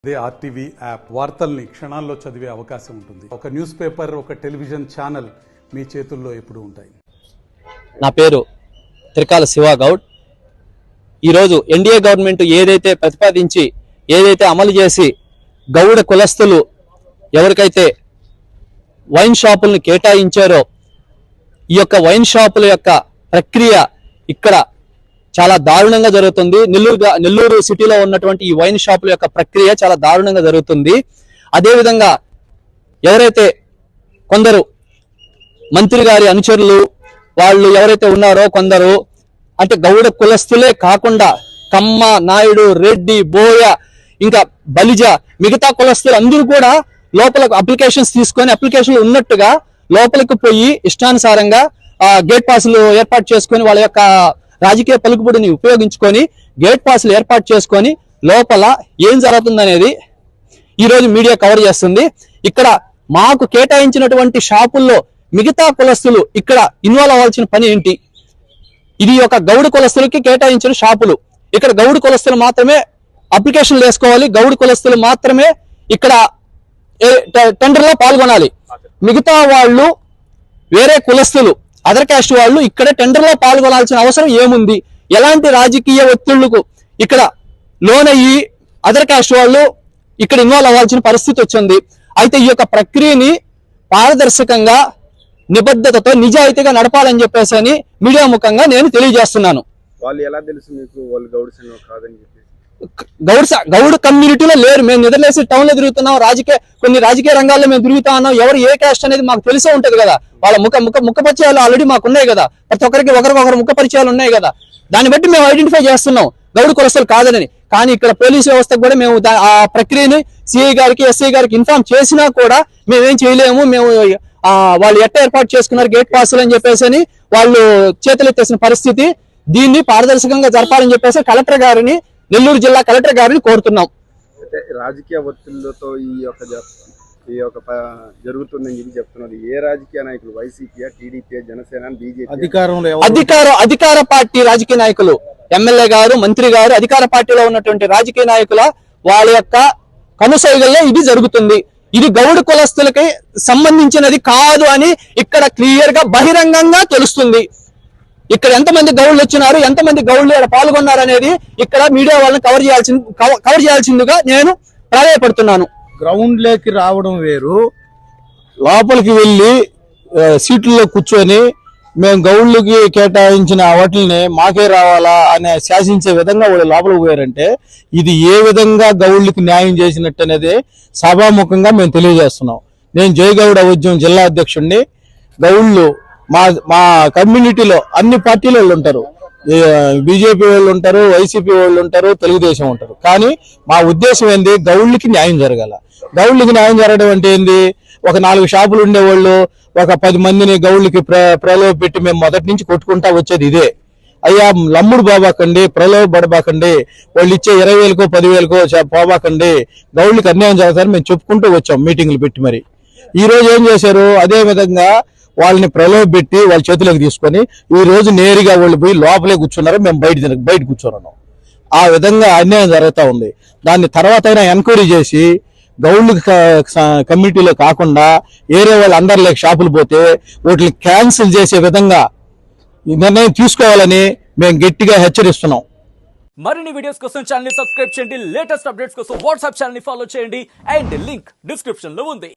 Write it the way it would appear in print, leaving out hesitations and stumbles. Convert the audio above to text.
అదే RTV app వార్తల్ని క్షణాల్లో చదివే అవకాశం ఉంటుంది. ఒక న్యూస్ పేపర్, ఒక టెలివిజన్ ఛానల్ మీ చేతుల్లో ఎప్పుడూ ఉంటాయి. నా పేరు త్రికాల శివగౌడ్. ఈరోజు ఎన్డీఏ గవర్నమెంట్ ఏదైతే ప్రతిపాదించి ఏదైతే అమలు చేసి గౌడ కులస్తులు ఎవరికైతే వైన్ షాపులను కేటాయించారో ఈ యొక్క వైన్ షాపుల యొక్క ప్రక్రియ ఇక్కడ చాలా దారుణంగా జరుగుతుంది. నెల్లూరు సిటీలో ఉన్నటువంటి ఈ వైన్ షాపుల యొక్క ప్రక్రియ చాలా దారుణంగా జరుగుతుంది. అదేవిధంగా ఎవరైతే కొందరు మంత్రి గారి అనుచరులు వాళ్ళు ఎవరైతే ఉన్నారో కొందరు అంటే గౌడ కులస్తులే కాకుండా కమ్మ, నాయుడు, రెడ్డి, బోయ, ఇంకా బలిజ మిగతా కులస్తులు అందరూ కూడా లోపల అప్లికేషన్స్ తీసుకొని అప్లికేషన్లు ఉన్నట్టుగా లోపలికి పోయి ఇష్టానుసారంగా గేట్ పాసులు ఏర్పాటు చేసుకొని వాళ్ళ యొక్క రాజకీయ పలుకుబడిని ఉపయోగించుకొని గేట్ పాసులు ఏర్పాటు చేసుకొని లోపల ఏం జరుగుతుందనేది ఈరోజు మీడియా కవర్ చేస్తుంది. ఇక్కడ మాకు కేటాయించినటువంటి షాపుల్లో మిగతా కులస్తులు ఇక్కడ ఇన్వాల్వ్ అవ్వాల్సిన పని ఏంటి? ఇది ఒక గౌడ కులస్తులకి కేటాయించిన షాపులు. ఇక్కడ గౌడ కులస్తులు మాత్రమే అప్లికేషన్లు వేసుకోవాలి, గౌడ కులస్తులు మాత్రమే ఇక్కడ టెండర్లో పాల్గొనాలి. మిగతా వాళ్ళు వేరే కులస్తులు అదర్ క్యాస్ట్ వాళ్ళు ఇక్కడ టెండర్లో పాల్గొనాల్సిన అవసరం ఏముంది? ఎలాంటి రాజకీయ ఒత్తిళ్లకు ఇక్కడ లోనయ్యి అదర్ క్యాస్ట్ వాళ్ళు ఇక్కడ ఇన్వాల్వ్ అవ్వాల్సిన పరిస్థితి వచ్చింది. అయితే ఈ యొక్క ప్రక్రియని పారదర్శకంగా నిబద్ధతతో నిజాయితీగా నడపాలని చెప్పేసి అని మీడియా ముఖంగా నేను తెలియజేస్తున్నాను. వాళ్ళు ఎలా తెలుసు మీకు వాళ్ళు గౌడ సంఘం కాదని చెప్పి? గౌడ కమ్యూనిటీలో లేరు. మేము నిద్రలేసి టౌన్ లో తిరుగుతున్నాం, కొన్ని రాజకీయ రంగాల్లో మేము తిరుగుతా ఉన్నాం. ఎవరు ఏ క్యాస్ట్ అనేది మాకు తెలిసే ఉంటది కదా. వాళ్ళ ముఖ పరిచయాలు ఆల్రెడీ మాకు ఉన్నాయి కదా. ప్రతి ఒక్కరికి ఒకరికొకరు ముఖ పరిచయాలు ఉన్నాయి కదా. దాన్ని బట్టి మేము ఐడెంటిఫై చేస్తున్నాం గౌడ కులస్తులు కాదని. కానీ ఇక్కడ పోలీసు వ్యవస్థకు కూడా మేము ఆ ప్రక్రియని సిఐ గారికి, ఎస్ఐ గారికి ఇన్ఫార్మ్ చేసినా కూడా మేమేం చేయలేము. మేము వాళ్ళు ఎట్ట ఏర్పాటు చేసుకున్నారు గేట్ పాసులు అని చెప్పేసి అని వాళ్ళు చేతులెత్తేసిన పరిస్థితి. దీన్ని పారదర్శకంగా జరపాలని చెప్పేసి కలెక్టర్ గారిని, నెల్లూరు జిల్లా కలెక్టర్ గారిని కోరుతున్నాం. రాజకీయ ఒత్తిళ్లతో ఈ యొక్క జరుగుతుందని చెప్పి చెప్తున్నారు. ఏ రాజకీయ నాయకులు? వైసీపీ, టీడీపీ, జనసేన, బీజేపీ అధికార పార్టీ రాజకీయ నాయకులు, ఎమ్మెల్యే గారు, మంత్రి గారు, అధికార పార్టీలో ఉన్నటువంటి రాజకీయ నాయకుల వాళ్ళ యొక్క కనుసైగల్లో ఇది జరుగుతుంది. ఇది గౌడ కులస్తులకి సంబంధించినది కాదు అని ఇక్కడ క్లియర్ గా బహిరంగంగా తెలుస్తుంది. ఇక్కడ ఎంతమంది గౌళ్ళు వచ్చినారు, ఎంతమంది గౌళ్ళు పాల్గొన్నారు అనేది ఇక్కడ మీడియా వాళ్ళని కవర్ చేయాల్సిందిగా నేను ప్రాధాయపడుతున్నాను. గ్రౌండ్ లోకి రావడం వేరు, లోపలికి వెళ్ళి సీట్లలో కూర్చొని మేము గౌళ్ళకి కేటాయించిన వాటిని మాకే రావాలా అనే శాసించే విధంగా వాళ్ళు లోపలికి పోయారంటే ఇది ఏ విధంగా గౌళ్ళకి న్యాయం చేసినట్టు అనేది సభాముఖంగా మేము తెలియజేస్తున్నాం. నేను జయగౌడ ఉద్యమం జిల్లా అధ్యక్షుడిని. గౌళ్ళు మా కమ్యూనిటీలో అన్ని పార్టీల వాళ్ళు ఉంటారు, బీజేపీ వాళ్ళు ఉంటారు, వైసీపీ వాళ్ళు ఉంటారు, తెలుగుదేశం ఉంటారు. కానీ మా ఉద్దేశం ఏంది? గౌళ్ళకి న్యాయం జరగాల. గౌళ్ళకి న్యాయం జరగడం అంటే ఏంది? ఒక 4 షాపులు ఉండేవాళ్ళు ఒక 10 మందిని గౌళ్ళకి ప్రలోభ పెట్టి మేము మొదటి నుంచి కొట్టుకుంటా వచ్చేది ఇదే. అయ్యా లమ్ముడు బాబాకండి, ప్రలోభ పడబాకండి, వాళ్ళు ఇచ్చే 20,000కో 10,000కో పోబాకండి, గౌళ్ళకి అన్యాయం జరుగుతారని మేము చెప్పుకుంటూ వచ్చాం మీటింగ్లు పెట్టి. మరి ఈ రోజు ఏం చేశారు? అదే విధంగా వాళ్ళని ప్రలోభ పెట్టి వాళ్ళ చేతులకు తీసుకొని ఈ రోజు నేరుగా వాళ్ళు పోయి లోపలే కూర్చున్నారు, మేము బయట కూర్చోన్నాం. ఆ విధంగా అన్యాయం జరుగుతూ ఉంది. దాన్ని తర్వాత అయినా ఎంక్వైరీ చేసి గౌళ్ళు కమ్యూనిటీలో కాకుండా ఏరే వాళ్ళు అందరిలోకి షాపులు పోతే వాటిని క్యాన్సిల్ చేసే విధంగా నిర్ణయం తీసుకోవాలని మేము గట్టిగా హెచ్చరిస్తున్నాం. మరిన్ని వీడియోస్ కోసం ఛానల్ ని సబ్స్క్రైబ్ చేయండి. లేటెస్ట్ అప్డేట్స్ కోసం వాట్సాప్ ఛానల్ ని ఫాలో చేయండి. అండ్ లింక్ డిస్క్రిప్షన్ లో ఉంది.